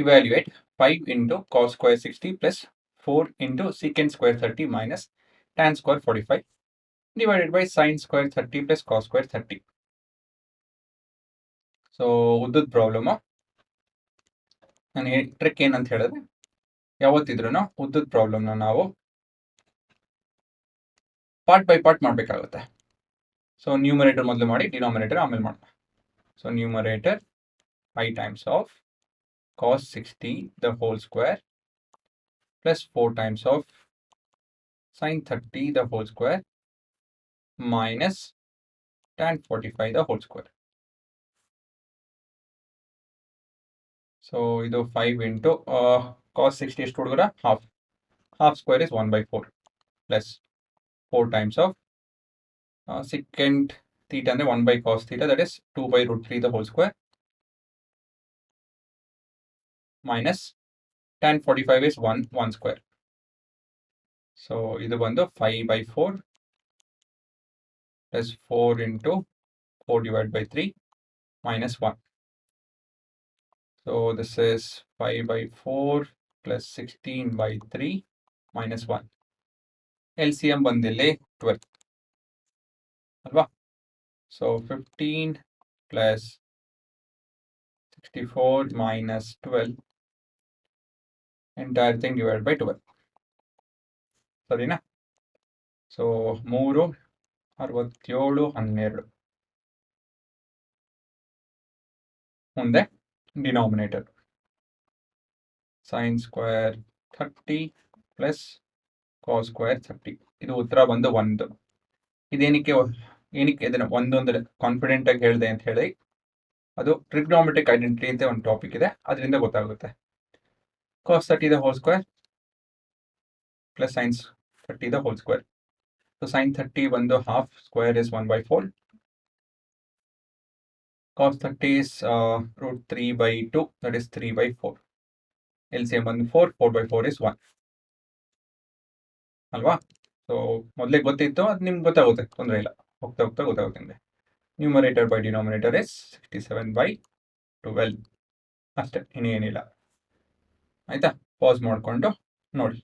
evaluate 5 into cos square 60 plus 4 into secant square 30 minus tan square 45 divided by sin square 30 plus cos square 30. So ಉದ್ದದ problem ನಾನು trick ಏನಂತ ಹೇಳಿದ್ರೆ ಯಾವತ್ತಿದ್ರೂ ಉದ್ದದ ಪ್ರಾಬ್ಲಮ್ನ ನಾವು ಪಾರ್ಟ್ ಬೈ ಪಾರ್ಟ್ ಮಾಡಬೇಕಾಗುತ್ತೆ. ಸೊ ನ್ಯೂಮರೇಟರ್ ಮೊದಲು ಮಾಡಿ ಡಿನಾಮಿನೇಟರ್ ಆಮೇಲೆ ಮಾಡೋಣ. So numerator 5 times of cos 60 the whole square plus 4 times of sin 30 the whole square minus tan 45 the whole square. So ಇದು 5 into cos 60 ಎಷ್ಟು ಹುಡುಗರ half square is 1 by 4 plus 4 times of secant theta ಅಂದರೆ 1 by cos theta, that is 2 by root 3 the whole square minus tan 45 is 1 square. So ಇದು ಬಂದು 5 by 4 plus 4 into 4 divided by 3 minus 1. So this is 5 by 4 plus 16 by 3 minus 1. LCM ಬಂದಿಲ್ಲಿ 12 ಅಲ್ವಾ? So 15 plus 64 minus 12 entire thing divided by 12. ಸರಿನಾ? So 3 67 12 ಮುಂದೆ denominator sin square 30 plus cos square 30. ಇದು ಉತ್ತರ ಬಂದು 1. ಇದೇನಕ್ಕೆ ಇದನ್ನ 1 ಅಂದ್ರೆ ಕಾನ್ಫಿಡೆಂಟ್ ಆಗಿ ಹೇಳಿದೆ ಅಂತ ಹೇಳಿ, ಅದು ಟ್ರಿಗ್ನೋಮೆಟ್ರಿಕ್ ಐಡೆಂಟಿಟಿ ಅಂತ ಒಂದು ಟಾಪಿಕ್ ಇದೆ, ಅದರಿಂದ ಗೊತ್ತಾಗುತ್ತೆ. cos 30 the whole square plus sin 30 the whole square. So sin 30 ಬಂದು half square is 1 by 4. Cos 30 is root 3 by 2, that is 3 by 4. LCM ಬಂದು 4, 4 by 4 is 1. ಅಲ್ವಾ? ಸೊ ಮೊದಲೇ ಗೊತ್ತಿತ್ತು, ಅದು ನಿಮ್ಗೆ ಗೊತ್ತಾಗುತ್ತೆ, ತೊಂದರೆ ಇಲ್ಲ, ಹೋಗ್ತಾ ಹೋಗ್ತಾ ಗೊತ್ತಾಗುತ್ತೆ ನಿಮಗೆ. Numerator by denominator is 67 by 12 ಅಷ್ಟೇ, ಇನ್ನೇನಿಲ್ಲ. ಆಯ್ತಾ? ಪಾಸ್ ಮಾಡಿಕೊಂಡು ನೋಡಿ.